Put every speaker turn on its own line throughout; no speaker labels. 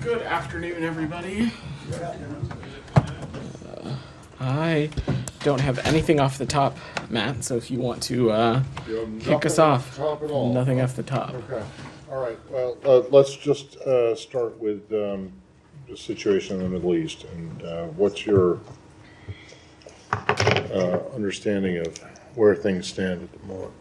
Good afternoon, everybody. I don't have anything off the top, Matt, so if you want to kick us off. Nothing off the top.
Okay. All right. Well, let's just start with the situation in the Middle East. And what's your understanding of where things stand at the moment?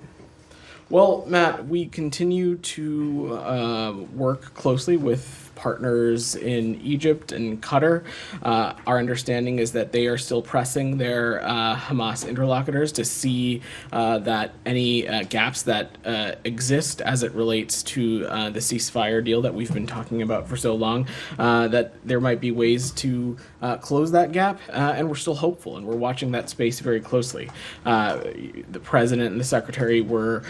Well, Matt, we continue to work closely with partners in Egypt and Qatar. Our understanding is that they are still pressing their Hamas interlocutors to see that any gaps that exist as it relates to the ceasefire deal that we've been talking about for so long, that there might be ways to close that gap, and we're still hopeful, and we're watching that space very closely. The president and the secretary were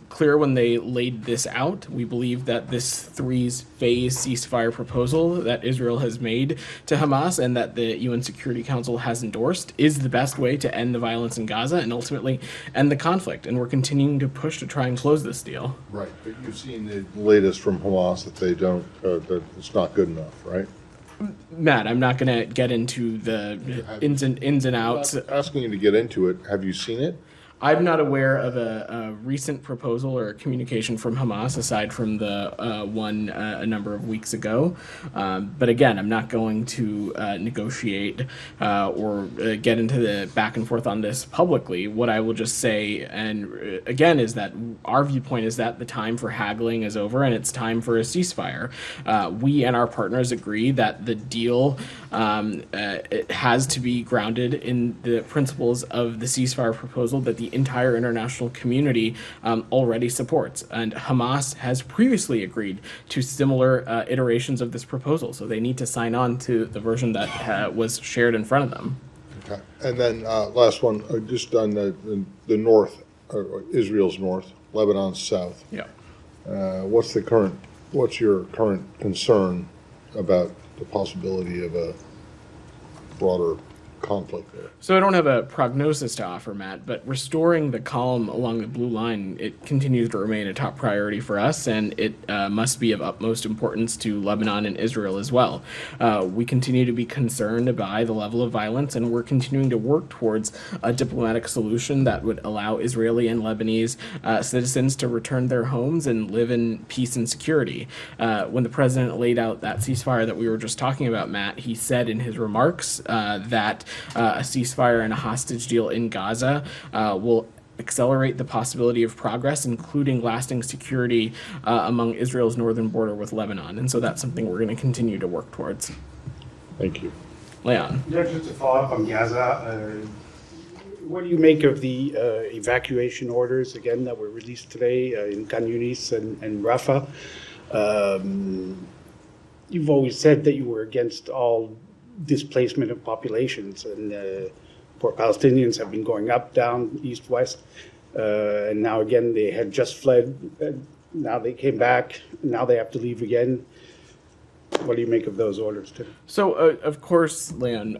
clear when they laid this out. We believe that this three-phase ceasefire proposal that Israel has made to Hamas and that the UN Security Council has endorsed is the best way to end the violence in Gaza and ultimately end the conflict. And we're continuing to push to try and close this deal.
Right, but you've seen the latest from Hamas that they don't, that it's not good enough, right?
Matt, I'm not going to get into the ins and outs.
I'm not asking you to get into it. Have you seen it?
I'm not aware of a recent proposal or communication from Hamas aside from the one a number of weeks ago. But again, I'm not going to negotiate or get into the back and forth on this publicly. What I will just say, and again, is that our viewpoint is that the time for haggling is over and it's time for a ceasefire. We and our partners agree that the deal it has to be grounded in the principles of the ceasefire proposal that the entire international community already supports. And Hamas has previously agreed to similar iterations of this proposal, so they need to sign on to the version that was shared in front of them.
Okay. And then last one, just on the north, Israel's north, Lebanon's south.
Yeah.
What's your current concern about the possibility of a broader conflict there?
So I don't have a prognosis to offer, Matt, but restoring the calm along the blue line, it continues to remain a top priority for us, and it must be of utmost importance to Lebanon and Israel as well. We continue to be concerned by the level of violence, and we're continuing to work towards a diplomatic solution that would allow Israeli and Lebanese citizens to return their homes and live in peace and security. When the president laid out that ceasefire that we were just talking about, Matt, he said in his remarks that a ceasefire and a hostage deal in Gaza will accelerate the possibility of progress, including lasting security among Israel's northern border with Lebanon. And so that's something we're going to continue to work towards.
Thank you.
Leon.
Yeah, just to follow up on Gaza, what do you make of the evacuation orders, again, that were released today in Khan Yunis and Rafah? You've always said that you were against all displacement of populations, and poor Palestinians have been going up, down, east, west, and now again they had just fled, now they came back, now they have to leave again. What do you make of those orders, too?
So, of course, Leon,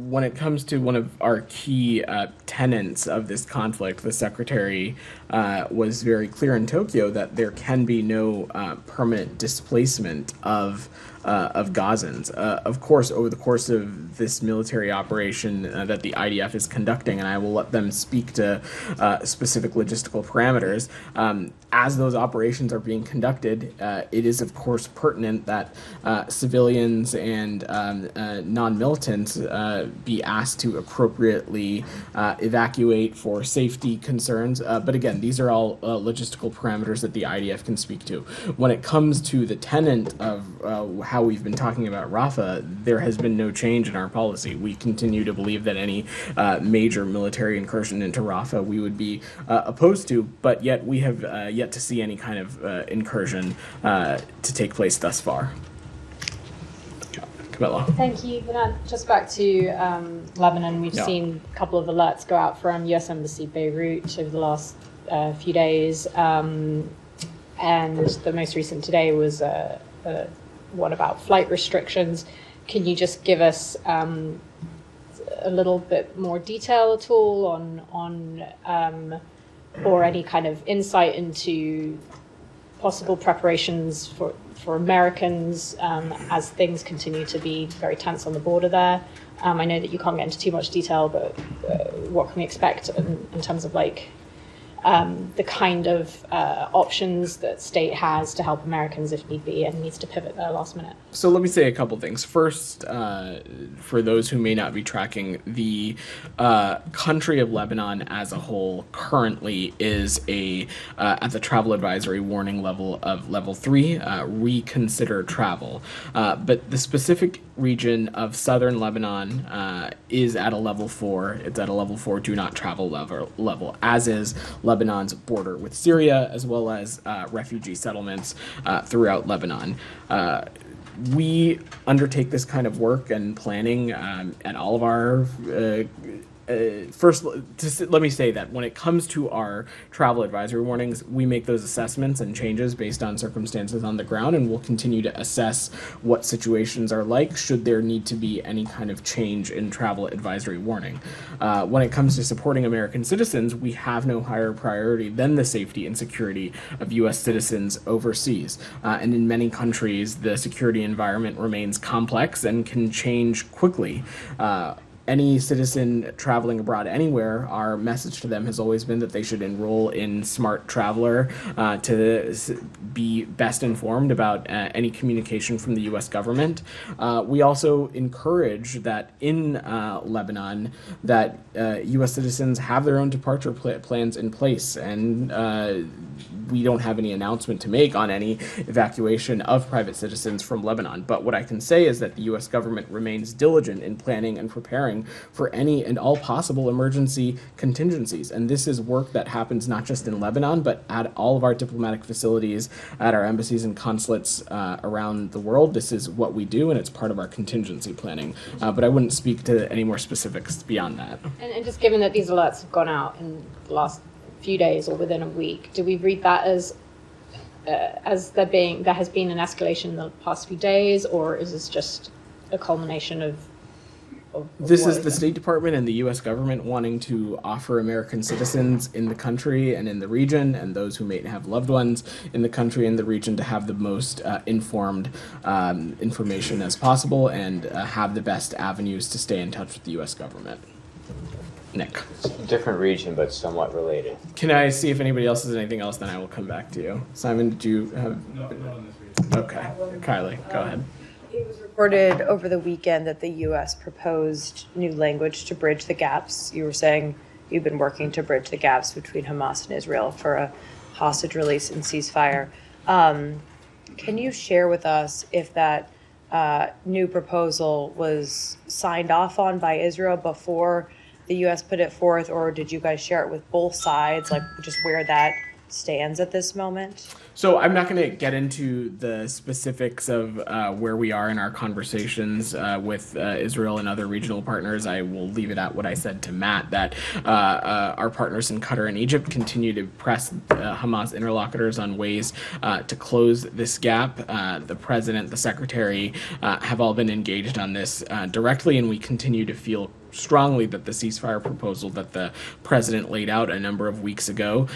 when it comes to one of our key tenets of this conflict, the Secretary was very clear in Tokyo that there can be no permanent displacement of Gazans. Of course, over the course of this military operation that the IDF is conducting, and I will let them speak to specific logistical parameters, as those operations are being conducted, it is, of course, pertinent that civilians and non-militants be asked to appropriately evacuate for safety concerns. But again, these are all logistical parameters that the IDF can speak to. When it comes to the tenet of how we've been talking about Rafah, there has been no change in our policy. We continue to believe that any major military incursion into Rafah we would be opposed to, but yet we have yet to see any kind of incursion to take place thus far. Camilla.
Thank you, Vedant. Just back to Lebanon, we've seen a couple of alerts go out from U.S. Embassy Beirut over the last few days, and the most recent today was one about flight restrictions. Can you just give us a little bit more detail at all on or any kind of insight into possible preparations for Americans as things continue to be very tense on the border there? I know that you can't get into too much detail, but what can we expect in terms of like the kind of options that state has to help Americans if need be and needs to pivot there last minute?
So let me say a couple things. First, for those who may not be tracking, the country of Lebanon as a whole currently is at the travel advisory warning level of level 3, reconsider travel. But the specific region of southern Lebanon is at a level 4. It's at a level 4 do not travel level, as is Lebanon's border with Syria, as well as refugee settlements throughout Lebanon. We undertake this kind of work and planning at all of our first, let me say that when it comes to our travel advisory warnings, we make those assessments and changes based on circumstances on the ground, and we'll continue to assess what situations are like should there need to be any kind of change in travel advisory warning. When it comes to supporting American citizens, we have no higher priority than the safety and security of U.S. citizens overseas. And in many countries, the security environment remains complex and can change quickly. Any citizen traveling abroad anywhere, our message to them has always been that they should enroll in Smart Traveler to be best informed about any communication from the U.S. government. We also encourage that in Lebanon that U.S. citizens have their own departure plans in place, and we don't have any announcement to make on any evacuation of private citizens from Lebanon. But what I can say is that the U.S. government remains diligent in planning and preparing for any and all possible emergency contingencies. And this is work that happens not just in Lebanon, but at all of our diplomatic facilities, at our embassies and consulates around the world. This is what we do, and it's part of our contingency planning. But I wouldn't speak to any more specifics beyond that.
And just given that these alerts have gone out in the last few days or within a week, do we read that as there has been an escalation in the past few days, or is this just a culmination of
this is the State Department and the U.S. government wanting to offer American citizens in the country and in the region, and those who may have loved ones in the country and the region, to have the most informed information as possible and have the best avenues to stay in touch with the U.S. government. Nick.
Different region, but somewhat related.
Can I see if anybody else has anything else? Then I will come back to you. Simon, did you have? No, not on this region. Okay. Kylie, go ahead.
It was reported over the weekend that the U.S. proposed new language to bridge the gaps. You were saying you've been working to bridge the gaps between Hamas and Israel for a hostage release and ceasefire. Can you share with us if that new proposal was signed off on by Israel before the U.S. put it forth, or did you guys share it with both sides, like just where that stands at this moment?
So I'm not going to get into the specifics of where we are in our conversations with Israel and other regional partners. I will leave it at what I said to Matt, that our partners in Qatar and Egypt continue to press Hamas interlocutors on ways to close this gap. The president, the secretary have all been engaged on this directly, and we continue to feel strongly that the ceasefire proposal that the president laid out a number of weeks ago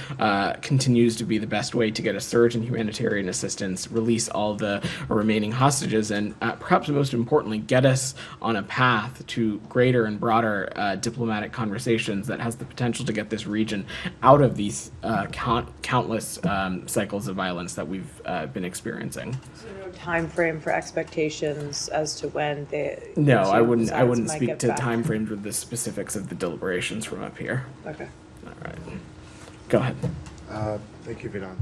continues to be the best way to get a surge in humanitarian assistance, release all the remaining hostages, and perhaps most importantly, get us on a path to greater and broader diplomatic conversations that has the potential to get this region out of these countless cycles of violence that we've been experiencing.
So no time frame for expectations as to when the
No, I wouldn't
might
speak
get
to
back.
time frames with the specifics of the deliberations from up here.
Okay.
All right. Go ahead.
Thank you, Vedant.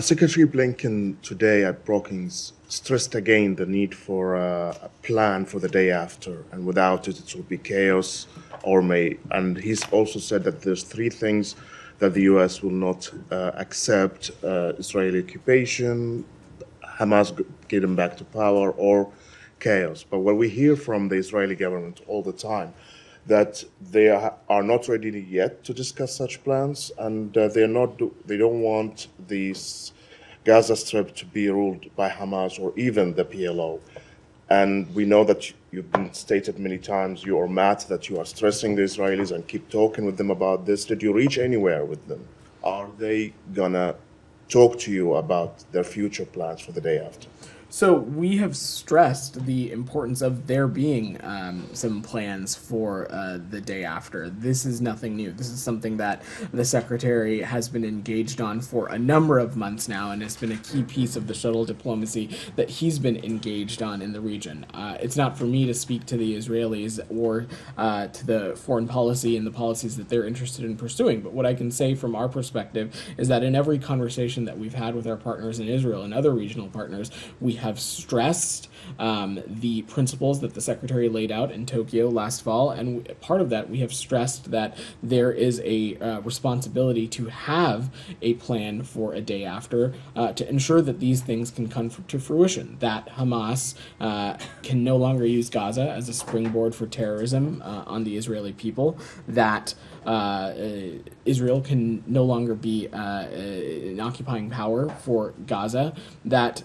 Secretary Blinken today at Brookings stressed again the need for a plan for the day after, and without it, it will be chaos or may. And he's also said that there's three things that the U.S. will not accept: Israeli occupation, Hamas getting back to power, or chaos. But what we hear from the Israeli government all the time, that they are not ready yet to discuss such plans, and they don't want this Gaza Strip to be ruled by Hamas or even the PLO. And we know that you've been stated many times, you or Matt, that you are stressing the Israelis and keep talking with them about this. Did you reach anywhere with them? Are they gonna talk to you about their future plans for the day after?
So we have stressed the importance of there being some plans for the day after. This is nothing new. This is something that the Secretary has been engaged on for a number of months now, and it's been a key piece of the shuttle diplomacy that he's been engaged on in the region. It's not for me to speak to the Israelis or to the foreign policy and the policies that they're interested in pursuing, but what I can say from our perspective is that in every conversation that we've had with our partners in Israel and other regional partners, we have stressed the principles that the Secretary laid out in Tokyo last fall, and part of that we have stressed that there is a responsibility to have a plan for a day after to ensure that these things can come to fruition, that Hamas can no longer use Gaza as a springboard for terrorism on the Israeli people, that Israel can no longer be in occupying power for Gaza, that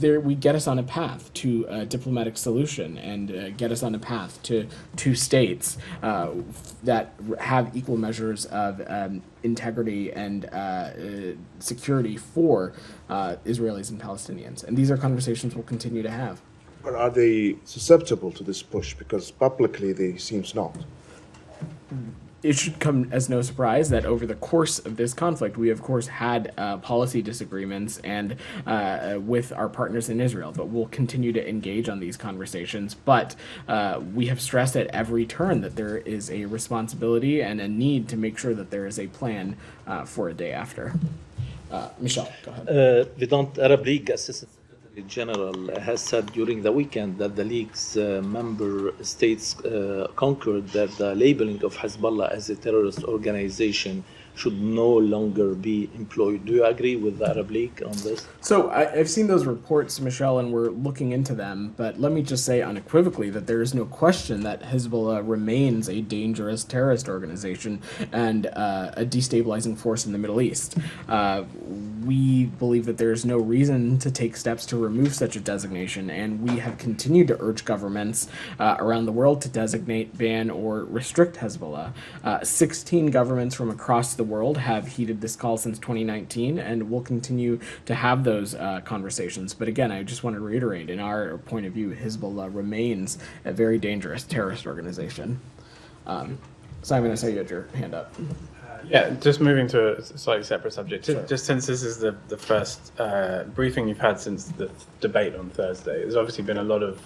we get us on a path to a diplomatic solution and get us on a path to two states that have equal measures of integrity and security for Israelis and Palestinians. And these are conversations we'll continue to have.
But are they susceptible to this push? Because publicly they seems not.
It should come as no surprise that over the course of this conflict, we of course had policy disagreements and with our partners in Israel, but we'll continue to engage on these conversations. But we have stressed at every turn that there is a responsibility and a need to make sure that there is a plan for a day after. Michelle, go ahead.
Vedant, Arab League Assistant Secretary General has said during the weekend that the League's member states concurred that the labeling of Hezbollah as a terrorist organization should no longer be employed. Do you agree with the Arab League on this?
So I've seen those reports, Michelle, and we're looking into them, but let me just say unequivocally that there is no question that Hezbollah remains a dangerous terrorist organization and a destabilizing force in the Middle East. We believe that there is no reason to take steps to remove such a designation, and we have continued to urge governments around the world to designate, ban, or restrict Hezbollah. 16 governments from across the world have heeded this call since 2019, and we'll continue to have those conversations. But again, I just want to reiterate, in our point of view, Hezbollah remains a very dangerous terrorist organization. Simon, I saw you had your hand up.
Yeah, just moving to a slightly separate subject.
Sure.
Just since this is the first briefing you've had since the debate on Thursday, there's obviously been a lot of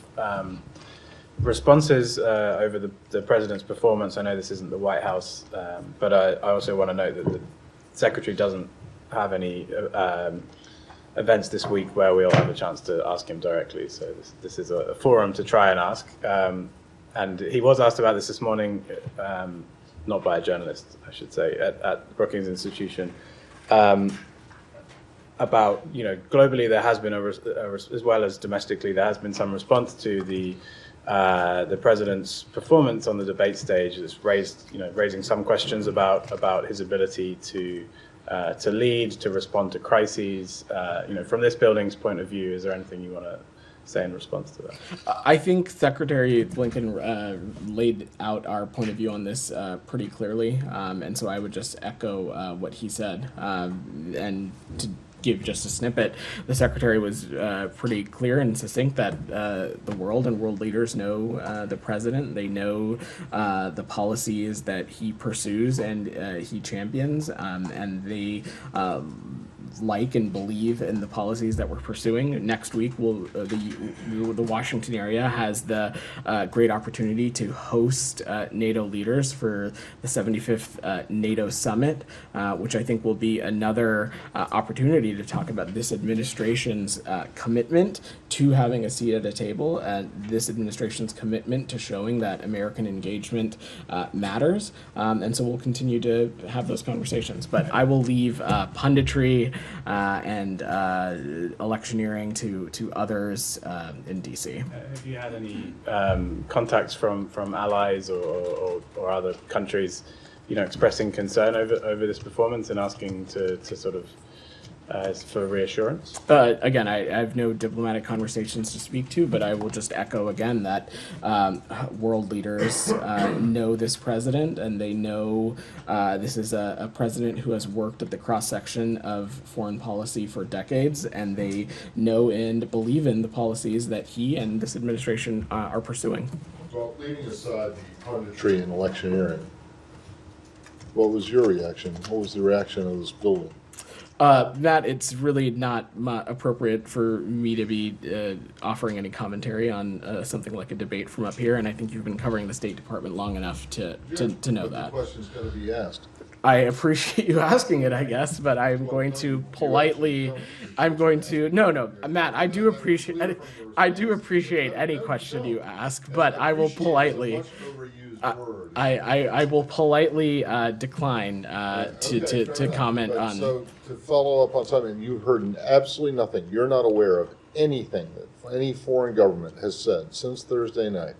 responses over the president's performance. I know this isn't the White House, but I also want to note that the secretary doesn't have any events this week where we'll have a chance to ask him directly. So this is a forum to try and ask. And he was asked about this morning, not by a journalist, I should say, at Brookings Institution. About, globally there has been as well as domestically, there has been some response to the president's performance on the debate stage. That's raising some questions about his ability to lead, to respond to crises. From this building's point of view, is there anything you want to say in response to that?
I think Secretary Blinken laid out our point of view on this pretty clearly, and so I would just echo what he said. And to give just a snippet, the Secretary was pretty clear and succinct that the world and world leaders know the president. They know the policies that he pursues and he champions, and they like and believe in the policies that we're pursuing. Next week, the Washington area has the great opportunity to host NATO leaders for the 75th NATO summit, which I think will be another opportunity to talk about this administration's commitment to having a seat at a table, and this administration's commitment to showing that American engagement matters. And so we'll continue to have those conversations. But I will leave punditry and electioneering to others in DC.
Have you had any contacts from allies or other countries, expressing concern over this performance and asking to sort of for reassurance?
Again, I have no diplomatic conversations to speak to, but I will just echo again that world leaders know this president, and they know this is a president who has worked at the cross-section of foreign policy for decades, and they know and believe in the policies that he and this administration are pursuing.
Well, leaving aside the punditry and electioneering, what was your reaction? What was the reaction of this building?
Matt, it's really not appropriate for me to be offering any commentary on something like a debate from up here, and I think you've been covering the State Department long enough to know that.
The question's going to be asked.
I appreciate you asking it, I guess, but I'm going to politely. No, Matt. I do appreciate any question you ask, but I will politely. I will politely decline to comment on.
So to follow up on something, you've heard absolutely nothing. You're not aware of anything that any foreign government has said since Thursday night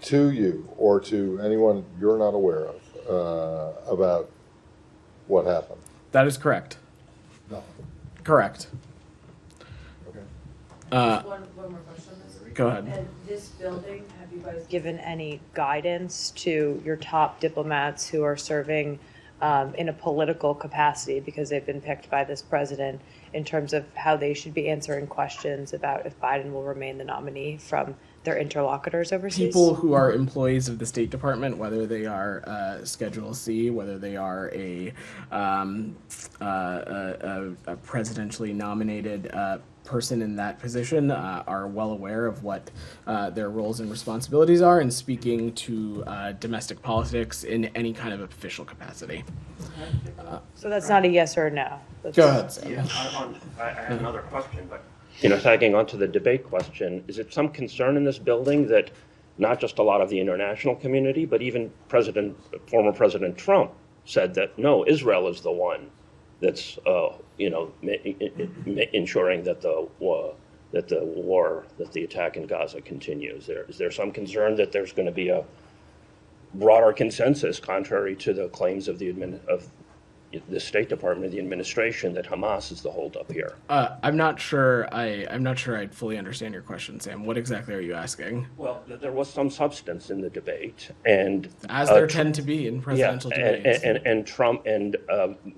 to you or to anyone you're not aware of about what happened.
That is correct.
Nothing.
Correct.
Okay.
One more question on this.
Go ahead.
And this building, have you guys given any guidance to your top diplomats who are serving in a political capacity because they've been picked by this president in terms of how they should be answering questions about if Biden will remain the nominee from their interlocutors overseas?
People who are employees of the State Department, whether they are Schedule C, whether they are a presidentially nominated person in that position, are well aware of what their roles and responsibilities are in speaking to domestic politics in any kind of official capacity.
So that's not a yes or a no.
Go ahead, Sam.
Yeah, I have another question, but tagging onto the debate question, is it some concern in this building that not just a lot of the international community, but even former President Trump said that no, Israel is the one that's ensuring that the attack in Gaza continues? Is there some concern that there's going to be a broader consensus, contrary to the claims of the State Department, the administration, that Hamas is the holdup here?
I'm not sure I fully understand your question, Sam. What exactly are you asking?
Well, there was some substance in the debate, and
as there tend to be in presidential debates.
And Trump and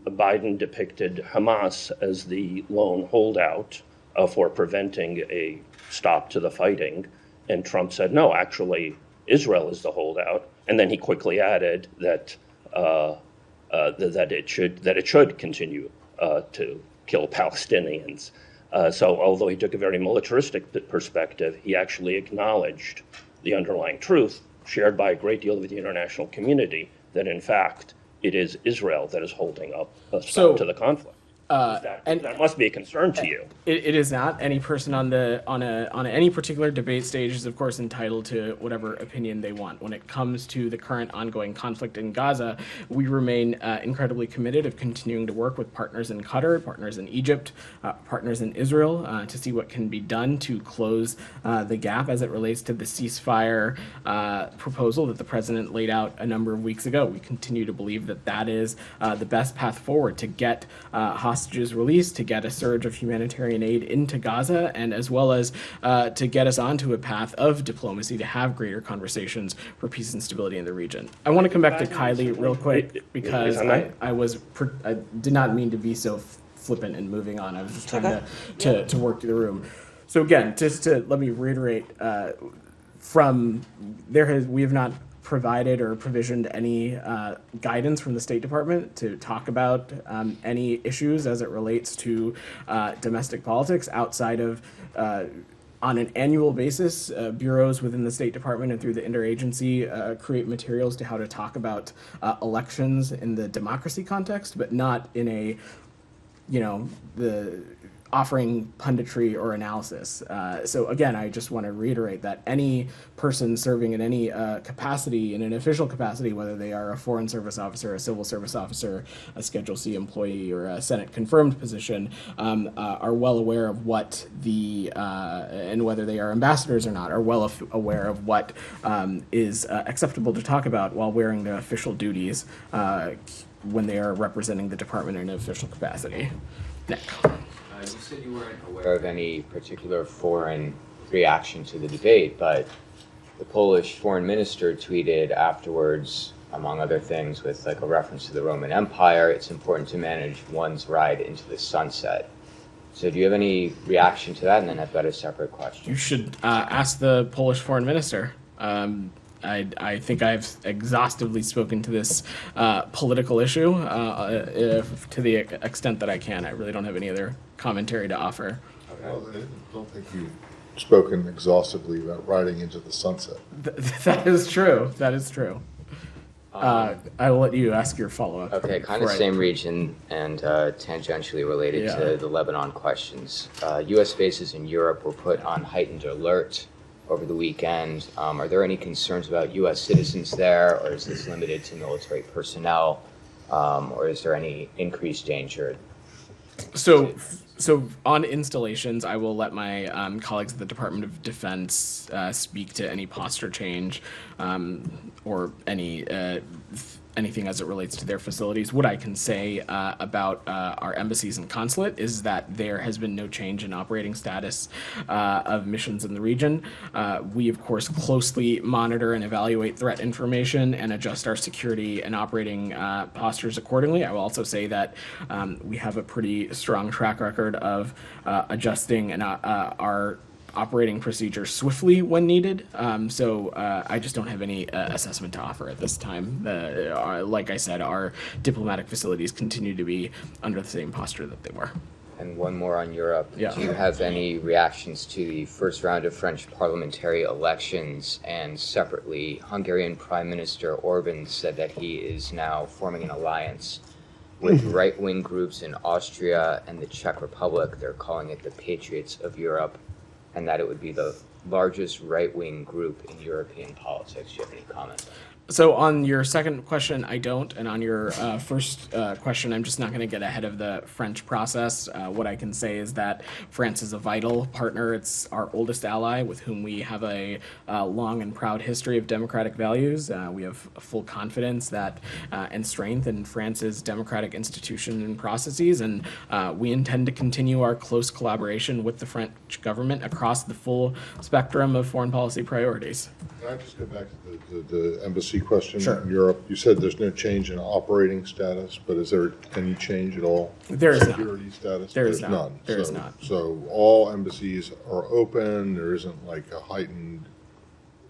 Biden depicted Hamas as the lone holdout for preventing a stop to the fighting, and Trump said, no, actually, Israel is the holdout, and then he quickly added that it should continue to kill Palestinians. So although he took a very militaristic perspective, he actually acknowledged the underlying truth shared by a great deal of the international community that in fact it is Israel that is holding up a stop to the conflict. That must be a concern to you.
It is not. Any person on any particular debate stage is, of course, entitled to whatever opinion they want. When it comes to the current ongoing conflict in Gaza, we remain incredibly committed of continuing to work with partners in Qatar, partners in Egypt, partners in Israel to see what can be done to close the gap as it relates to the ceasefire proposal that the president laid out a number of weeks ago. We continue to believe that that is the best path forward to get hostages released, to get a surge of humanitarian aid into Gaza, and as well as to get us onto a path of diplomacy to have greater conversations for peace and stability in the region. I want to come back to Kylie real quick because I did not mean to be so flippant and moving on. I was just trying to work through the room. So again, just to let me reiterate, we have not provided or provisioned any guidance from the State Department to talk about any issues as it relates to domestic politics outside of on an annual basis, bureaus within the State Department and through the interagency create materials to how to talk about elections in the democracy context, but not in a, the offering punditry or analysis. So again, I just want to reiterate that any person serving in any capacity, in an official capacity, whether they are a Foreign Service officer, a Civil Service officer, a Schedule C employee, or a Senate confirmed position, are well aware of what and whether they are ambassadors or not, are well aware of what is acceptable to talk about while wearing their official duties when they are representing the department in an official capacity. Nick.
You said you weren't aware of any particular foreign reaction to the debate, but the Polish foreign minister tweeted afterwards, among other things, with like a reference to the Roman Empire, it's important to manage one's ride into the sunset. So do you have any reaction to that? And then I've got a separate question.
You should ask the Polish foreign minister. I think I've exhaustively spoken to this political issue to the extent that I can. I really don't have any other commentary to offer.
Well, I don't think you've spoken exhaustively about riding into the sunset.
That is true. That is true. I will let you ask your follow-up.
Okay, kind of same region and tangentially related to the Lebanon questions. U.S. bases in Europe were put on heightened alert over the weekend. Are there any concerns about U.S. citizens there, or is this limited to military personnel, or is there any increased danger?
So on installations, I will let my colleagues at the Department of Defense speak to any posture change or anything as it relates to their facilities. What I can say about our embassies and consulate is that there has been no change in operating status of missions in the region. We, of course, closely monitor and evaluate threat information and adjust our security and operating postures accordingly. I will also say that we have a pretty strong track record of adjusting our operating procedures swiftly when needed. So I just don't have any assessment to offer at this time. Like I said, our diplomatic facilities continue to be under the same posture that they were.
And one more on Europe.
Yeah.
Do you have any reactions to the first round of French parliamentary elections? And separately, Hungarian Prime Minister Orban said that he is now forming an alliance with right-wing groups in Austria and the Czech Republic. They're calling it the Patriots of Europe, and that it would be the largest right-wing group in European politics. Do you have any comments on that?
So on your second question, I don't. And on your first question, I'm just not going to get ahead of the French process. What I can say is that France is a vital partner. It's our oldest ally with whom we have a long and proud history of democratic values. We have full confidence that and strength in France's democratic institutions and processes. And we intend to continue our close collaboration with the French government across the full spectrum of foreign policy priorities.
Can I just go back to the embassy question
Sure.
in Europe? You said there's no change in operating status, but is there any change at all?
There is not.
Security status?
There is
There's
not.
none.
There is not.
So all embassies are open. There isn't like a heightened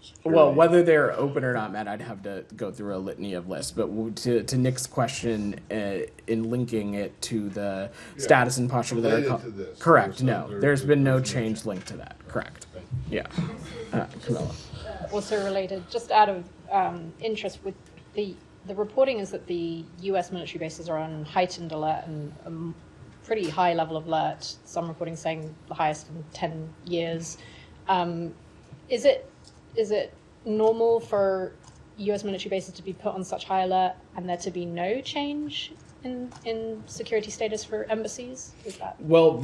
security.
Well, whether they're open or not, Matt, I'd have to go through a litany of lists. But to Nick's question, in linking it to the status and posture that
Related
are
to this.
correct.
There's
No, there's been no
there's no
change linked to that. Correct. Yeah. Camilla.
Also related, just out of interest, with the reporting is that the U.S. military bases are on heightened alert and pretty high level of alert. Some reporting saying the highest in 10 years. Is it normal for U.S. military bases to be put on such high alert and there to be no change in security status for embassies? Is that
Well,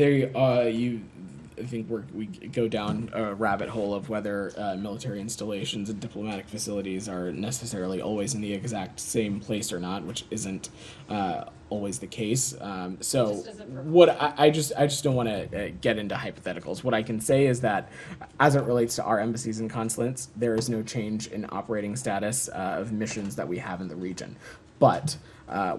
I think we go down a rabbit hole of whether military installations and diplomatic facilities are necessarily always in the exact same place or not, which isn't always the case. So what I just don't want to get into hypotheticals. What I can say is that as it relates to our embassies and consulates, there is no change in operating status of missions that we have in the region. But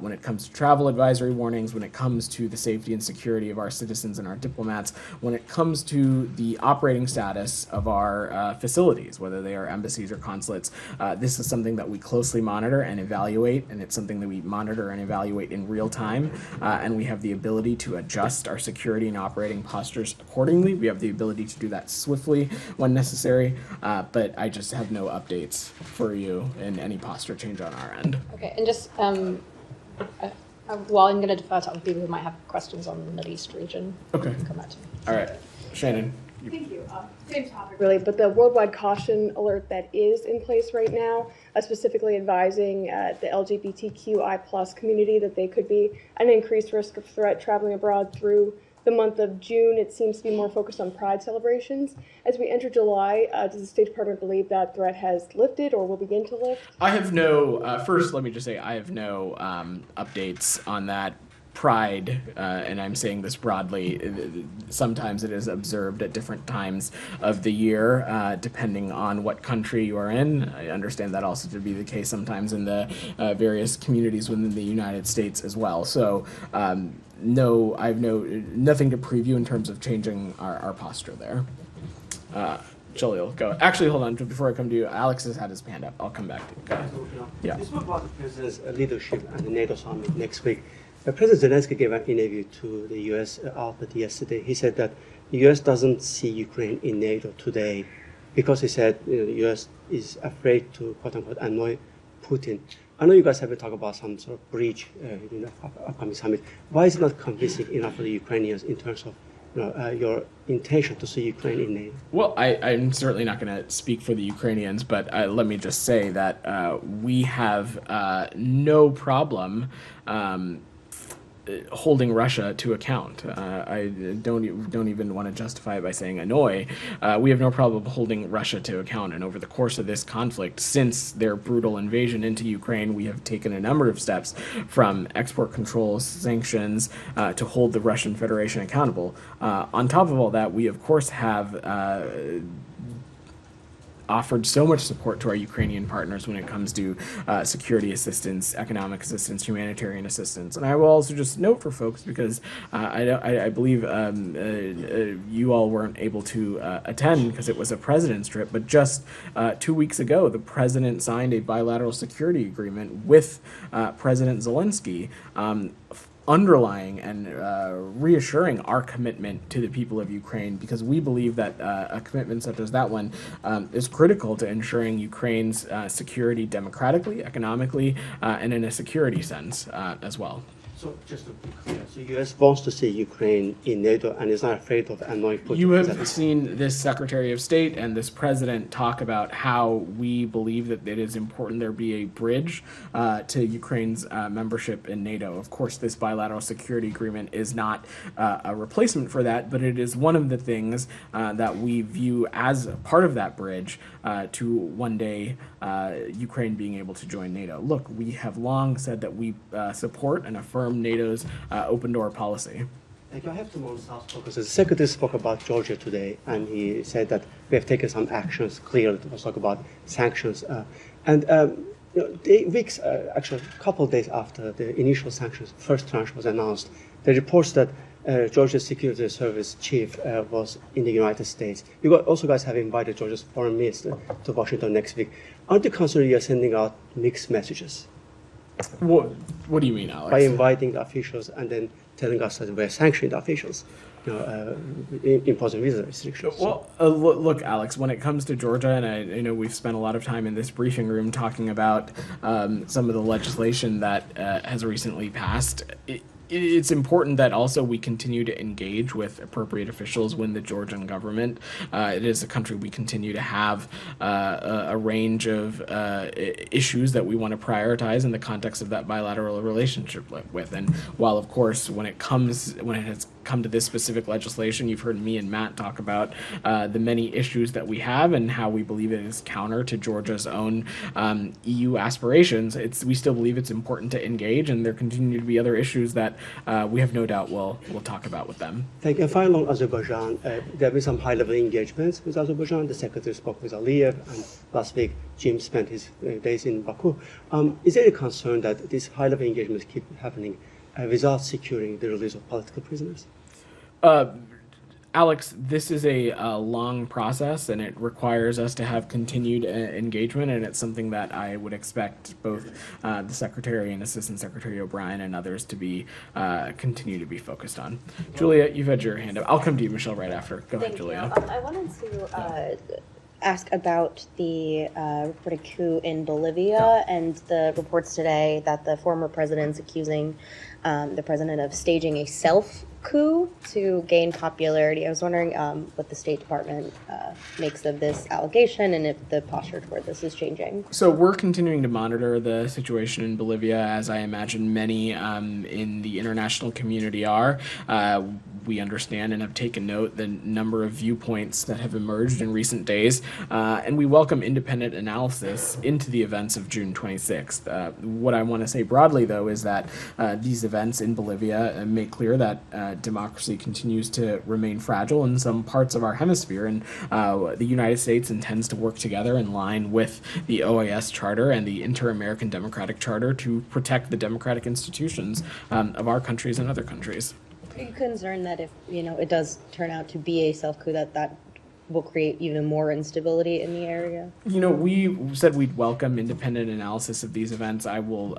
when it comes to travel advisory warnings, when it comes to the safety and security of our citizens and our diplomats, when it comes to the operating status of our facilities, whether they are embassies or consulates, this is something that we closely monitor and evaluate, and it's something that we monitor and evaluate in real time, and we have the ability to adjust our security and operating postures accordingly. We have the ability to do that swiftly when necessary, but I just have no updates for you in any posture change on our end.
okay? And just well, I'm going to defer to other people who might have questions on the Middle East region.
Okay.
Come back to me.
All right, Shannon.
Thank you. Same topic really, but the worldwide caution alert that is in place right now, specifically advising the LGBTQI+ community that they could be an increased risk of threat traveling abroad through the month of June. It seems to be more focused on Pride celebrations. As we enter July, does the State Department believe that threat has lifted or will begin to lift?
I have no, first let me just say I have no updates on that. Pride, and I'm saying this broadly, sometimes it is observed at different times of the year, depending on what country you are in. I understand that also to be the case sometimes in the various communities within the United States as well. So no, I have nothing to preview in terms of changing our posture there. Jalil, go. Actually, hold on. Before I come to you, Alex has had his hand up. I'll come back to you. Go ahead. Yeah.
This was about the President's leadership at the NATO summit next week. President Zelensky gave an interview to the U.S. outlet yesterday. He said that the U.S. doesn't see Ukraine in NATO today because he said the U.S. is afraid to, quote-unquote, annoy Putin. I know you guys have been talking about some sort of breach in the upcoming summit. Why is it not convincing enough for the Ukrainians in terms of your intention to see Ukraine in NATO?
Well, I'm certainly not going to speak for the Ukrainians, but let me just say that we have no problem holding Russia to account. I don't even want to justify it by saying annoy. We have no problem holding Russia to account. And over the course of this conflict, since their brutal invasion into Ukraine, we have taken a number of steps from export controls, sanctions, to hold the Russian Federation accountable. On top of all that, we of course have offered so much support to our Ukrainian partners when it comes to security assistance, economic assistance, humanitarian assistance. And I will also just note for folks, because I believe you all weren't able to attend because it was a president's trip, but just 2 weeks ago, the president signed a bilateral security agreement with President Zelensky, underlying and reassuring our commitment to the people of Ukraine, because we believe that a commitment such as that one is critical to ensuring Ukraine's security democratically, economically, and in a security sense as well.
So just to be clear, so the U.S. wants to see Ukraine in NATO and is not afraid of annoying Putin.
You have seen this Secretary of State and this President talk about how we believe that it is important there be a bridge to Ukraine's membership in NATO. Of course, this bilateral security agreement is not a replacement for that, but it is one of the things that we view as part of that bridge to one day Ukraine being able to join NATO. Look, we have long said that we support and affirm NATO's open door policy.
Thank you. I have two more South focus. The Secretary spoke about Georgia today, and he said that we have taken some actions. Clearly, to talk about sanctions, weeks, actually, a couple of days after the initial sanctions first tranche was announced, the reports that Georgia's Security Service chief was in the United States. You also guys have invited Georgia's foreign minister to Washington next week. Aren't you concerned you're sending out mixed messages?
What do you mean, Alex?
By inviting the officials and then telling us that we're sanctioning the officials, imposing visa restrictions.
Well, look, Alex, when it comes to Georgia, and I know we've spent a lot of time in this briefing room talking about some of the legislation that has recently passed, it's important that also we continue to engage with appropriate officials within the Georgian government. It is a country we continue to have a range of issues that we want to prioritize in the context of that bilateral relationship with. And while, of course, when it has come to this specific legislation, you've heard me and Matt talk about the many issues that we have and how we believe it is counter to Georgia's own EU aspirations. We still believe it's important to engage, and there continue to be other issues that we have no doubt we'll talk about with them.
Thank you. Finally, on Azerbaijan, there were some high-level engagements with Azerbaijan. The secretary spoke with Aliyev, and last week Jim spent his days in Baku. Is there a concern that these high-level engagements keep happening without securing the release of political prisoners?
Alex, this is a long process, and it requires us to have continued engagement, and it's something that I would expect both the Secretary and Assistant Secretary O'Brien and others to be continue to be focused on. Julia, you've had your hand up. I'll come to you, Michelle, right after. Go ahead, Julia.
I wanted to ask about the reported coup in Bolivia and the reports today that the former president's accusing the president of staging a self-coup to gain popularity. I was wondering what the State Department makes of this allegation and if the posture toward this is changing.
So we're continuing to monitor the situation in Bolivia, as I imagine many in the international community are. We understand and have taken note the number of viewpoints that have emerged in recent days, and we welcome independent analysis into the events of June 26th. What I want to say broadly, though, is that these events in Bolivia make clear that democracy continues to remain fragile in some parts of our hemisphere, and the United States intends to work together in line with the OAS Charter and the Inter-American Democratic Charter to protect the democratic institutions of our countries and other countries.
Are you concerned that if it does turn out to be a self-coup, that will create even more instability in the area?
We said we'd welcome independent analysis of these events. I will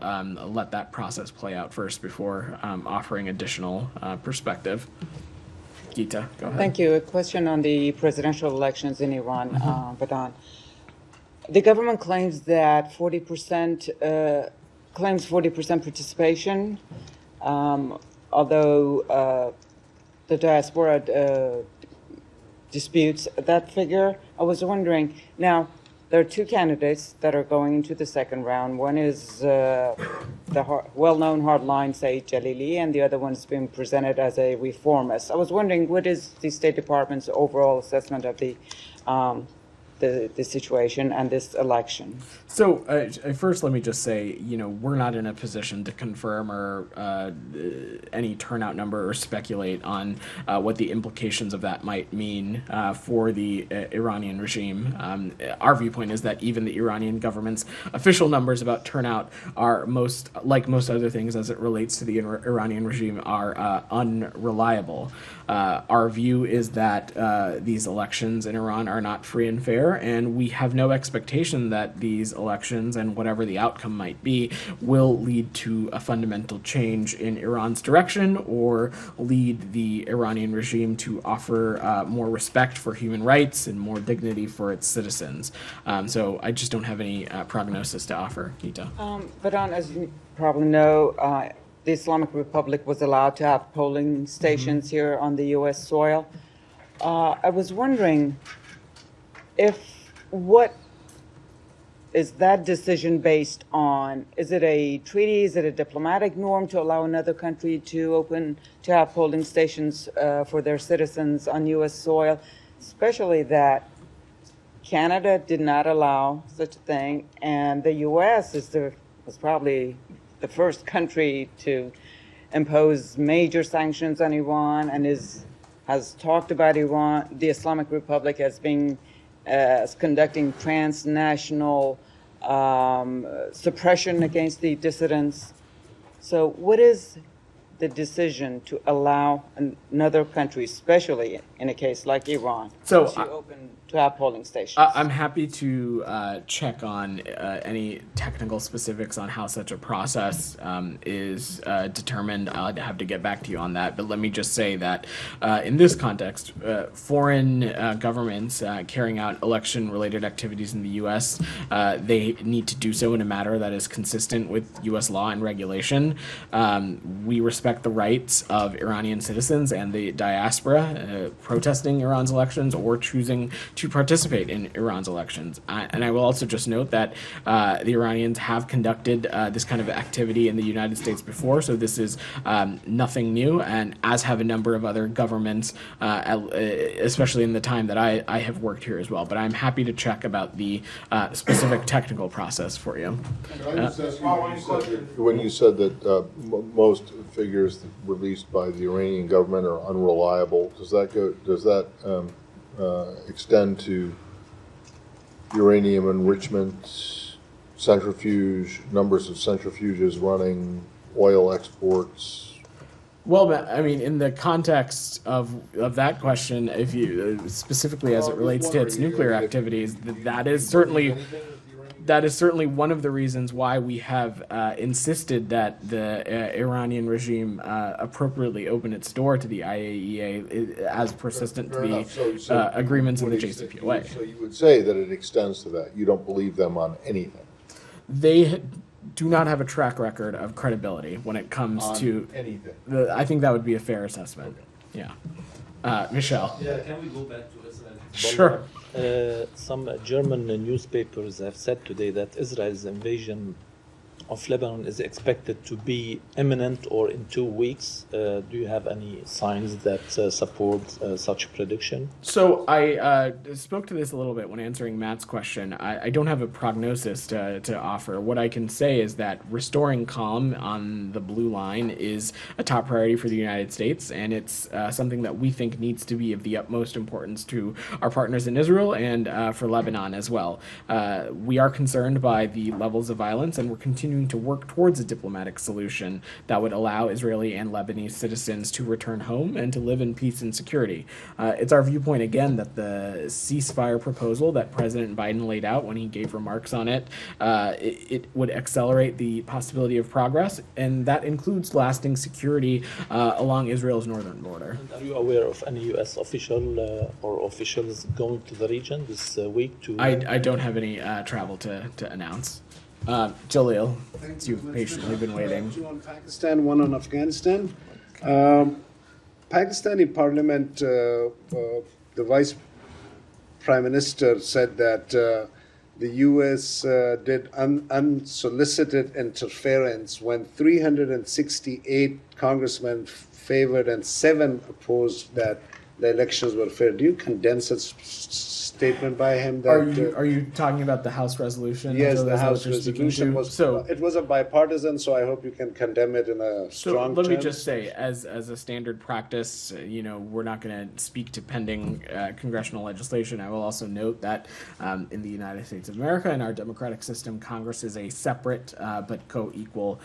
let that process play out first before offering additional perspective. Geeta, go ahead.
Thank you. A question on the presidential elections in Iran, Vedant. The government claims that 40% participation, although the diaspora disputes that figure. I was wondering, now, there are two candidates that are going into the second round. One is the well-known hardline Saeed Jalili, and the other one's been presented as a reformist. I was wondering, what is the State Department's overall assessment of the situation and this election?
So first, let me just say, we're not in a position to confirm or any turnout number or speculate on what the implications of that might mean for the Iranian regime. Our viewpoint is that even the Iranian government's official numbers about turnout are like most other things as it relates to the Iranian regime, are unreliable. Our view is that these elections in Iran are not free and fair, and we have no expectation that these elections and whatever the outcome might be will lead to a fundamental change in Iran's direction or lead the Iranian regime to offer more respect for human rights and more dignity for its citizens. So I just don't have any prognosis to offer, Geeta.
Vedant, as you probably know, the Islamic Republic was allowed to have polling stations here on the U.S. soil. I was wondering what is that decision based on? Is it a treaty? Is it a diplomatic norm to allow another country to have polling stations for their citizens on U.S. soil? Especially that Canada did not allow such a thing, and the U.S. was probably the first country to impose major sanctions on Iran and has talked about Iran, the Islamic Republic, as being as conducting transnational suppression against the dissidents. So what is the decision to allow another country, especially in a case like Iran, to to have polling stations?
I'm happy to check on any technical specifics on how such a process is determined. I'd have to get back to you on that. But let me just say that in this context, foreign governments carrying out election-related activities in the U.S., they need to do so in a manner that is consistent with U.S. law and regulation. We respect the rights of Iranian citizens and the diaspora protesting Iran's elections or choosing to participate in Iran's elections. And I will also just note that the Iranians have conducted this kind of activity in the United States before, so this is nothing new, and as have a number of other governments, especially in the time that I have worked here as well. But I'm happy to check about the specific technical process for you.
When you said that most figures released by the Iranian government are unreliable, does that extend to uranium enrichment, centrifuge, numbers of centrifuges running, oil exports?
Well, I mean, in the context of that question, if you specifically as it relates to its nuclear activities, that is certainly one of the reasons why we have insisted that the Iranian regime appropriately open its door to the IAEA as persistent to the agreements of the JCPOA.
So you would say that it extends to that. You don't believe them on anything.
They do not have a track record of credibility when it comes to
anything.
I think that would be a fair assessment. Yeah. Michelle.
Yeah, can we go back to Israel?
Sure.
Some German newspapers have said today that Israel's invasion of Lebanon is expected to be imminent or in 2 weeks. Do you have any signs that support such a prediction?
So I spoke to this a little bit when answering Matt's question. I don't have a prognosis to offer. What I can say is that restoring calm on the blue line is a top priority for the United States, and it's something that we think needs to be of the utmost importance to our partners in Israel and for Lebanon as well. We are concerned by the levels of violence, and we're continuing to work towards a diplomatic solution that would allow Israeli and Lebanese citizens to return home and to live in peace and security. It's our viewpoint, again, that the ceasefire proposal that President Biden laid out when he gave remarks on it, it would accelerate the possibility of progress, and that includes lasting security along Israel's northern border.
And are you aware of any U.S. official or officials going to the region this week to...
I don't have any travel to announce. Jalil, you've patiently been waiting.
Two on Pakistan, one on Afghanistan. Pakistani Parliament, the Vice Prime Minister said that the U.S. did unsolicited interference when 368 congressmen favored and 7 opposed that the elections were fair. Do you condemn such statement by him? That,
are you talking about the House resolution?
Yes, the House resolution was. It was a bipartisan, so I hope you can condemn it in a strong.
Let me just say, as a standard practice, we're not going to speak to pending congressional legislation. I will also note that in the United States of America, in our democratic system, Congress is a separate but co-equal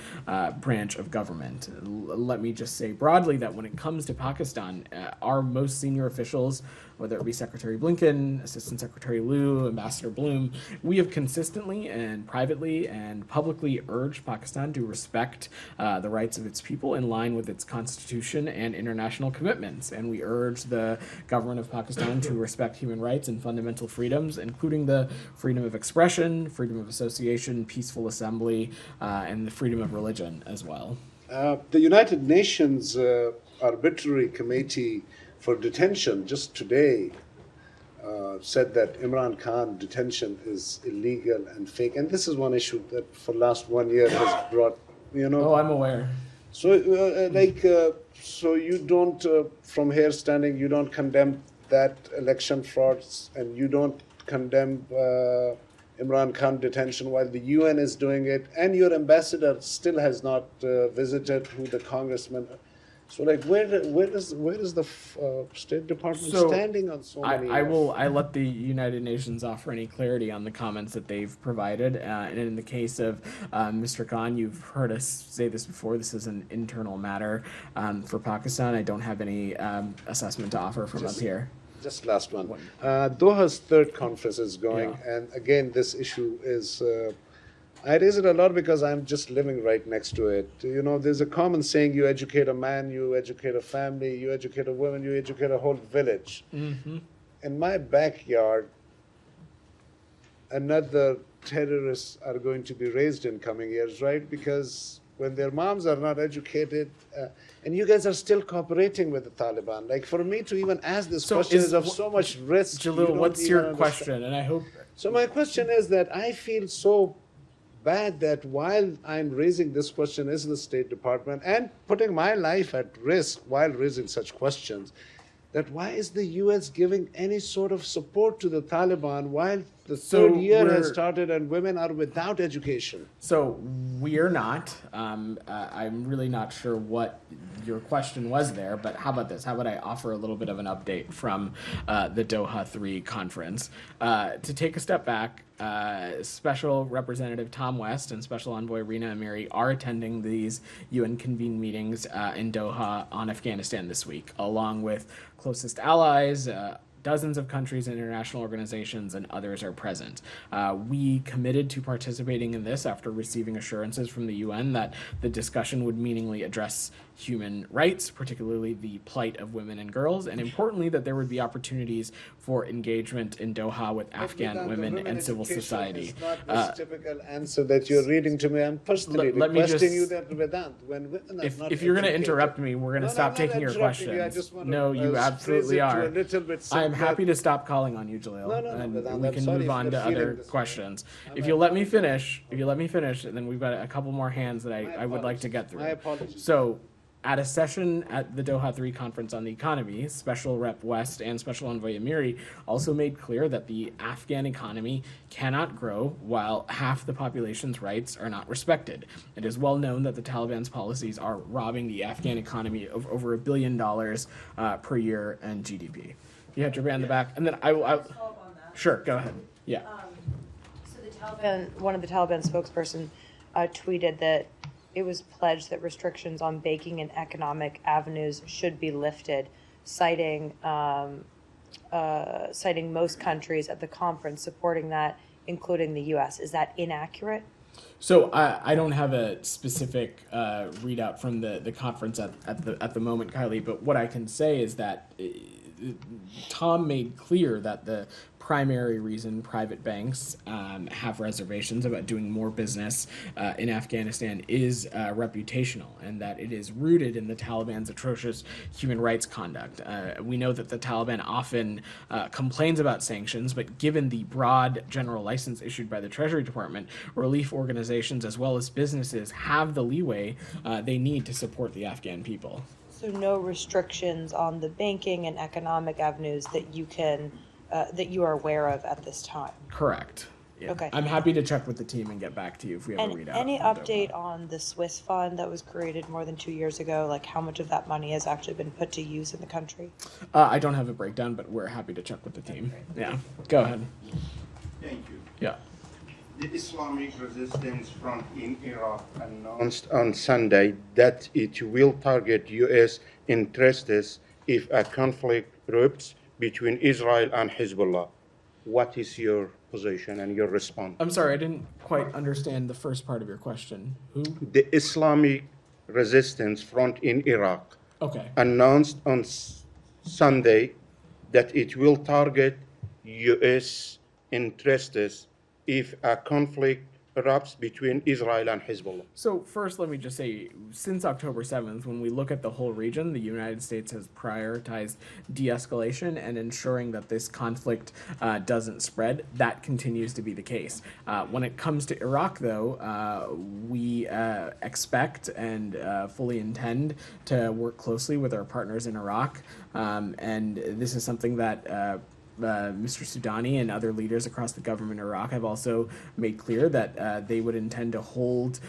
branch of government. Let me just say broadly that when it comes to Pakistan, our most senior officials, whether it be Secretary Blinken, Assistant Secretary Liu, Ambassador Bloom, we have consistently and privately and publicly urged Pakistan to respect the rights of its people in line with its constitution and international commitments. And we urge the government of Pakistan to respect human rights and fundamental freedoms, including the freedom of expression, freedom of association, peaceful assembly, and the freedom of religion as well.
The United Nations Arbitrary Committee for Detention just today said that Imran Khan detention is illegal and fake. And this is one issue that for the last 1 year has brought,
Oh, I'm aware.
So, so you don't, from here standing, you don't condemn that election frauds, and you don't condemn Imran Khan detention while the UN is doing it, and your ambassador still has not visited who the congressman. So, where is the State Department standing on so many?
I let the United Nations offer any clarity on the comments that they've provided. And in the case of Mr. Khan, you've heard us say this before. This is an internal matter for Pakistan. I don't have any assessment to offer from up here.
Just last one. Doha's third conference is going, and again, this issue is. I raise it a lot because I'm just living right next to it. You know, there's a common saying: you educate a man, you educate a family, you educate a woman, you educate a whole village.
Mm-hmm.
In my backyard, another terrorists are going to be raised in coming years, right? Because when their moms are not educated, and you guys are still cooperating with the Taliban. Like, for me to even ask this question is of so much risk.
Jalil, what's your question? And I hope.
So my question is that I feel so bad that while I'm raising this question as the State Department and putting my life at risk while raising such questions, that why is the U.S. giving any sort of support to the Taliban while the third year has started and women are without education?
So we are not. I'm really not sure what your question was there, but how about this? How about I offer a little bit of an update from the Doha 3 conference? To take a step back, Special Representative Tom West and Special Envoy Rina Amiri are attending these UN-convened meetings in Doha on Afghanistan this week, along with closest allies, dozens of countries and international organizations, and others are present. We committed to participating in this after receiving assurances from the UN that the discussion would meaningfully address human rights, particularly the plight of women and girls, and importantly, that there would be opportunities for engagement in Doha with Afghan women and civil society.
It's not this typical answer that you're reading to me. I'm personally requesting you that Vedant, when women are not
if you're going to interrupt me, we're going to stop taking your questions. No, you absolutely are. I'm happy to stop calling on you, Jalil, and we can move on to other questions. If you'll let me finish, and then we've got a couple more hands that I would like to get through.
My apologies.
So, at a session at the Doha 3 conference on the economy, Special Rep West and Special Envoy Amiri also made clear that the Afghan economy cannot grow while half the population's rights are not respected. It is well known that the Taliban's policies are robbing the Afghan economy of over $1 billion per year in GDP. You had your band in the back, and then I will. Sure, go ahead. Yeah.
So the Taliban, one of the Taliban spokesperson, tweeted that it was pledged that restrictions on banking and economic avenues should be lifted, citing most countries at the conference supporting that, including the U.S. Is that inaccurate?
So I don't have a specific readout from the conference at the moment, Kylie, but what I can say is that Tom made clear that the primary reason private banks have reservations about doing more business in Afghanistan is reputational, and that it is rooted in the Taliban's atrocious human rights conduct. We know that the Taliban often complains about sanctions, but given the broad general license issued by the Treasury Department, relief organizations as well as businesses have the leeway they need to support the Afghan people.
So no restrictions on the banking and economic avenues that you can that you are aware of at this time.
Correct. Yeah.
Okay.
I'm happy to check with the team and get back to you if we have a readout.
Any update on the Swiss fund that was created more than 2 years ago? Like how much of that money has actually been put to use in the country?
I don't have a breakdown, but we're happy to check with the team. Yeah. Go ahead.
Thank you.
Yeah.
The Islamic Resistance Front in Iraq announced on Sunday that it will target U.S. interests if a conflict erupts between Israel and Hezbollah. What is your position and your response?
I'm sorry, I didn't quite understand the first part of your question. Who?
The Islamic Resistance Front in Iraq announced on Sunday that it will target U.S. interests if a conflict erupts between Israel and Hezbollah.
So first, let me just say, since October 7th, when we look at the whole region, the United States has prioritized de-escalation and ensuring that this conflict doesn't spread. That continues to be the case. When it comes to Iraq, though, we expect and fully intend to work closely with our partners in Iraq. And this is something that Mr. Soudani and other leaders across the government in Iraq have also made clear that they would intend to hold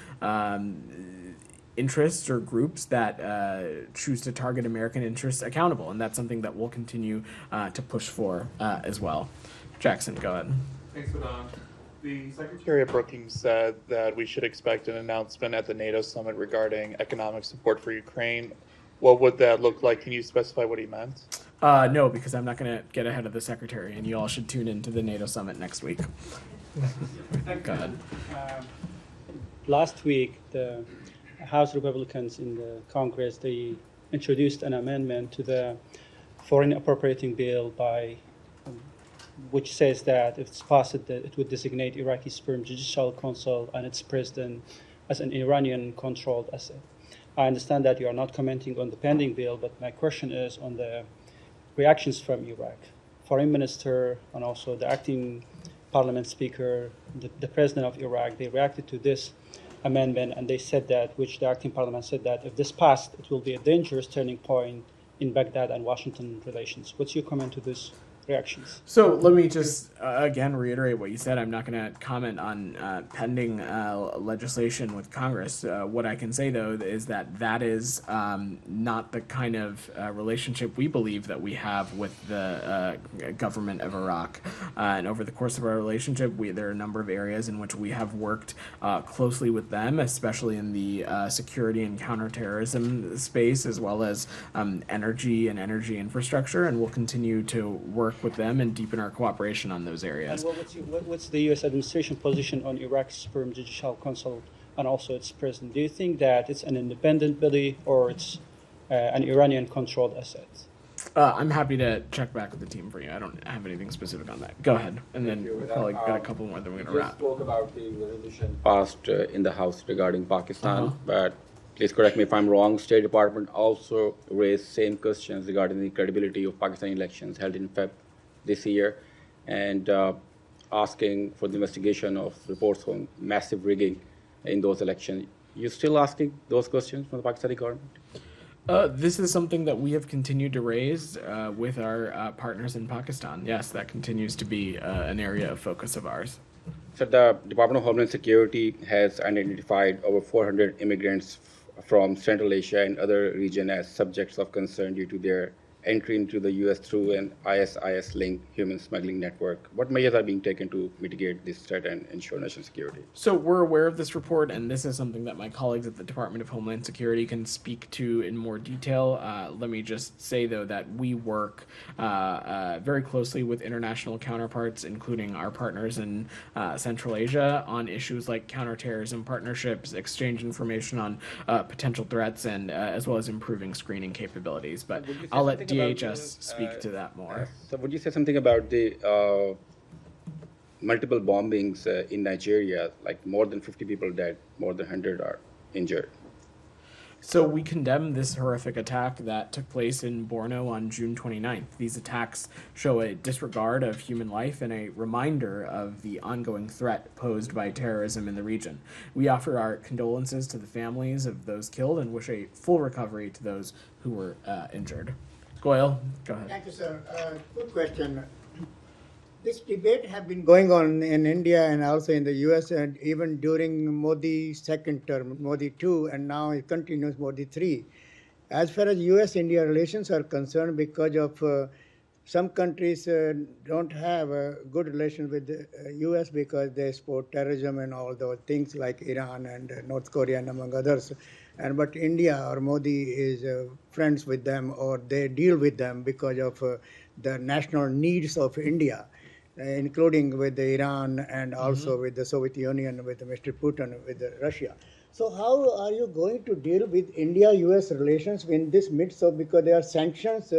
interests or groups that choose to target American interests accountable, and that's something that we'll continue to push for as well. Jackson, go ahead.
Thanks, Vedant. The Secretary of Brookings said that we should expect an announcement at the NATO summit regarding economic support for Ukraine. What would that look like? Can you specify what he meant?
No, because I'm not going to get ahead of the secretary, and you all should tune into the NATO summit next week. Go ahead.
Last week, the House Republicans in the Congress, they introduced an amendment to the foreign appropriating bill which says that if it's passed, that it would designate Iraqi Supreme Judicial Council and its president as an Iranian-controlled asset. I understand that you are not commenting on the pending bill, but my question is on the reactions from Iraq. Foreign Minister and also the acting Parliament Speaker, the President of Iraq, they reacted to this amendment, and they said that, which the acting Parliament said that if this passed, it will be a dangerous turning point in Baghdad and Washington relations. What's your comment to this reactions?
So let me just again reiterate what you said. I'm not going to comment on pending legislation with Congress. What I can say, though, is that that is not the kind of relationship we believe that we have with the government of Iraq. And over the course of our relationship, there are a number of areas in which we have worked closely with them, especially in the security and counterterrorism space, as well as energy and energy infrastructure, and we'll continue to work with them and deepen our cooperation on those areas.
And what's the U.S. administration position on Iraq's Supreme Judicial Council and also its president? Do you think that it's an independent body or it's an Iranian-controlled asset?
I'm happy to check back with the team for you. I don't have anything specific on that. Go ahead, and then we'll probably got a couple more, then we're going to wrap.
You spoke about the resolution passed in the House regarding Pakistan, but please correct me if I'm wrong. State Department also raised same questions regarding the credibility of Pakistani elections held in Feb this year, and asking for the investigation of reports on massive rigging in those elections. You still asking those questions from the Pakistani government?
This is something that we have continued to raise with our partners in Pakistan. Yes, that continues to be an area of focus of ours.
So the Department of Homeland Security has identified over 400 immigrants from Central Asia and other regions as subjects of concern due to their entry into the U.S. through an ISIS-linked human smuggling network. What measures are being taken to mitigate this threat and ensure national security?
So we're aware of this report, and this is something that my colleagues at the Department of Homeland Security can speak to in more detail. Let me just say, though, that we work very closely with international counterparts, including our partners in Central Asia, on issues like counterterrorism partnerships, exchange information on potential threats, and as well as improving screening capabilities. But I'll let DHS speak to that more.
So would you say something about the multiple bombings in Nigeria, like more than 50 people dead, more than 100 are injured?
So we condemn this horrific attack that took place in Borno on June 29th. These attacks show a disregard of human life and a reminder of the ongoing threat posed by terrorism in the region. We offer our condolences to the families of those killed and wish a full recovery to those who were injured. Goyal, go ahead.
Thank you, sir. Good question. This debate has been going on in India and also in the US, and even during Modi's second term, Modi 2, and now it continues Modi 3. As far as US-India relations are concerned, because of some countries don't have a good relation with the US because they support terrorism and all those things like Iran and North Korea and among others. But India or Modi is friends with them, or they deal with them because of the national needs of India, including with Iran and also with the Soviet Union, with Mr. Putin, with Russia. So how are you going to deal with India-US relations in this midst of, because there are sanctions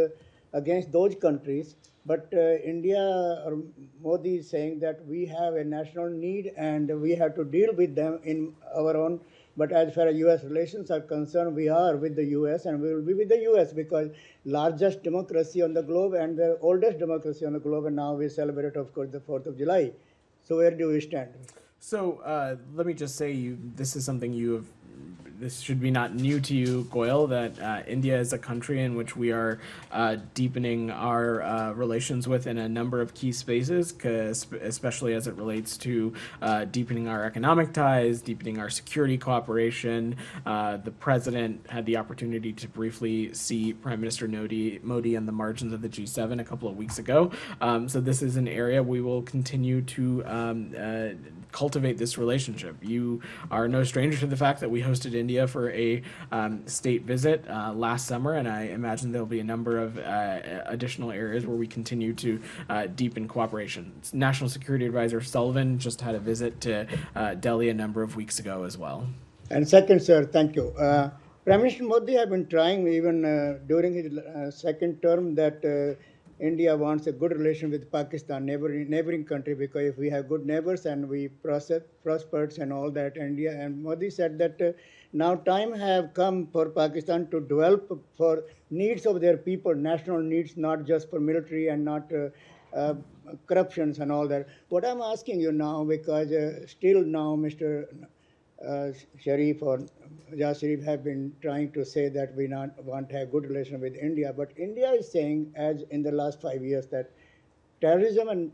against those countries, but India or Modi is saying that we have a national need and we have to deal with them in our own. But as far as U.S. relations are concerned, we are with the U.S. and we will be with the U.S. because largest democracy on the globe and the oldest democracy on the globe, and now we celebrate, of course, the 4th of July. So where do we stand?
So let me just say, this is something you have. This should be not new to you, Goyal, that India is a country in which we are deepening our relations with in a number of key spaces, especially as it relates to deepening our economic ties, deepening our security cooperation. The president had the opportunity to briefly see Prime Minister Modi on the margins of the G7 a couple of weeks ago. So this is an area we will continue to cultivate this relationship. You are no stranger to the fact that we hosted India for a state visit last summer, and I imagine there'll be a number of additional areas where we continue to deepen cooperation. National Security Advisor Sullivan just had a visit to Delhi a number of weeks ago as well.
And second, sir, thank you. Prime Minister Modi have been trying even during his second term that India wants a good relation with Pakistan, neighboring country, because if we have good neighbors and we prosper and all that, India, and Modi said that now time have come for Pakistan to develop for needs of their people, national needs, not just for military and not corruptions and all that. What I'm asking you now, because still now Mr. Sharif or Jaz Sharif have been trying to say that we not want to have good relation with India, but India is saying, as in the last 5 years, that terrorism and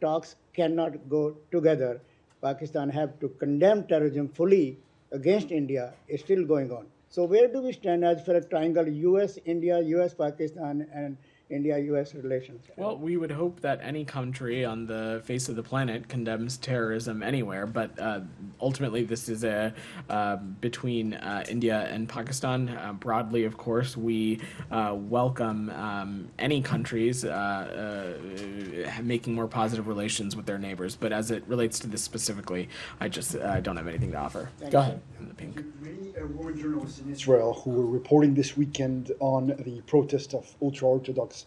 talks cannot go together. Pakistan have to condemn terrorism fully against India. Is still going on. So where do we stand as for a triangle US-India, US-Pakistan, and India-US relations?
Well, we would hope that any country on the face of the planet condemns terrorism anywhere, but ultimately this is between India and Pakistan. Broadly, of course, we welcome any countries making more positive relations with their neighbors, but as it relates to this specifically, I just don't have anything to offer. Go ahead, in the pink.
Many women journalists in Israel who were reporting this weekend on the protest of ultra-Orthodox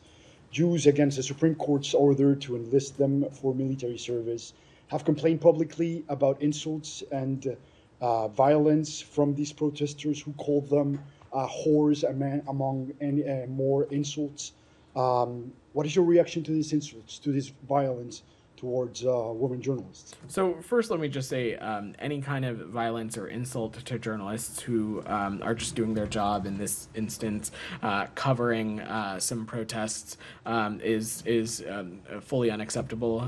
Jews against the Supreme Court's order to enlist them for military service have complained publicly about insults and violence from these protesters who called them whores, among more insults. What is your reaction to these insults, to this violence towards women journalists?
So first, let me just say any kind of violence or insult to journalists who are just doing their job, in this instance, covering some protests, is fully unacceptable.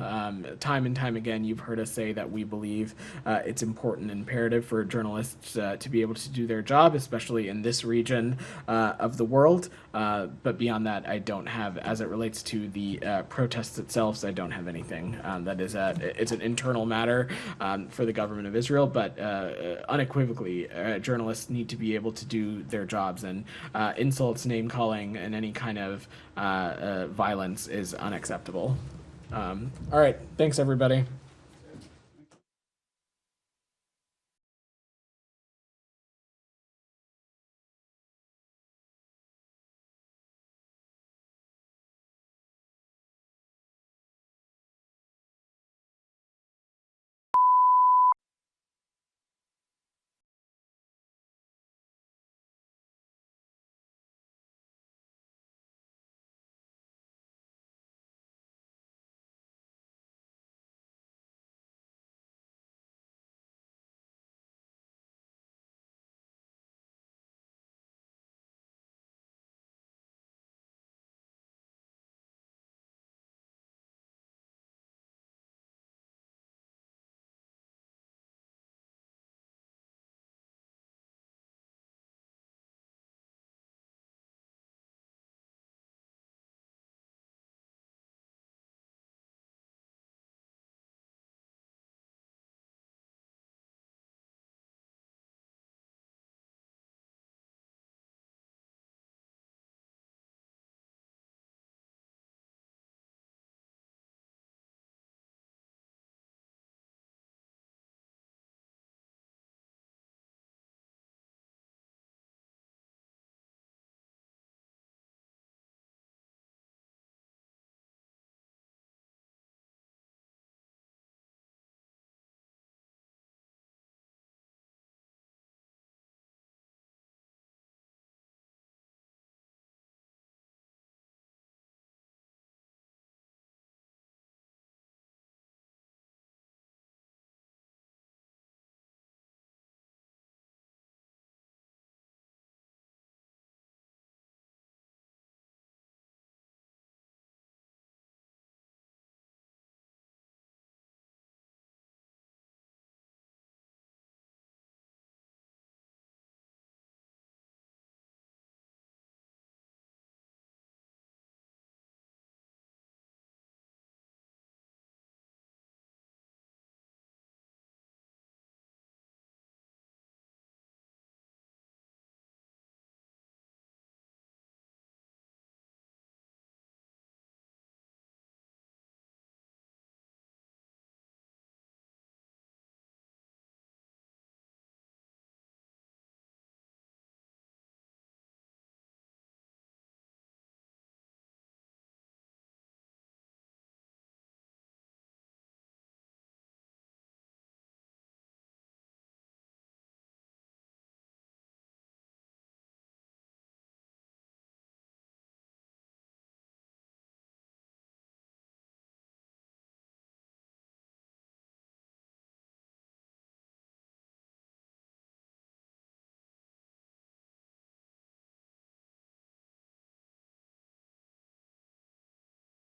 Time and time again, you've heard us say that we believe it's important and imperative for journalists to be able to do their job, especially in this region of the world. But beyond that, I don't have, as it relates to the protests itself, I don't have anything. That is it's an internal matter for the government of Israel, but unequivocally, journalists need to be able to do their jobs, and insults, name-calling, and any kind of violence is unacceptable. All right, thanks everybody.